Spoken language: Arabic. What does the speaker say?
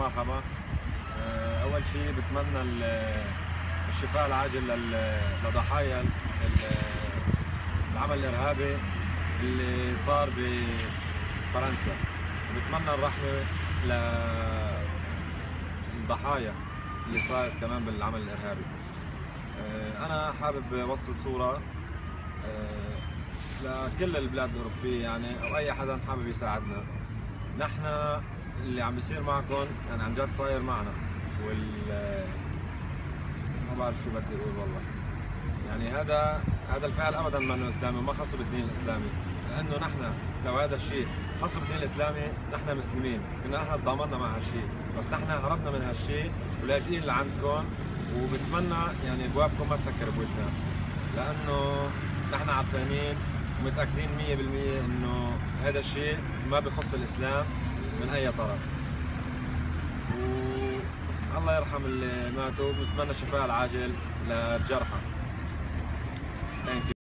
مرحبا. أول شيء بتمنى الشفاء العاجل لضحايا العمل الإرهابي اللي صار بفرنسا، وبتمنى الرحمة للضحايا اللي صارت كمان بالعمل الإرهابي. أنا حابب أوصل صورة لكل البلاد الأوروبية يعني، أو أي حدا حابب يساعدنا. نحن اللي عم بيصير معكم يعني عن جد صاير معنا، ما بعرف شو بدي أقول والله. يعني هذا الفعل أبدا ما إسلامي وما خاصه بالدين الإسلامي، لأنه نحن لو هذا الشيء خاصه بالدين الإسلامي نحن مسلمين كنا نحن تضامننا مع هالشيء، بس نحن هربنا من هالشيء ولاجئين لعندكم، وبتمنى يعني أبوابكم ما تسكر بوجهنا، لأنه نحن عارفين ومتأكدين 100% إنه هذا الشيء ما بخص الإسلام من أي طرف. والله يرحم اللي ماتوا، بنتمنى الشفاء العاجل للجرحى.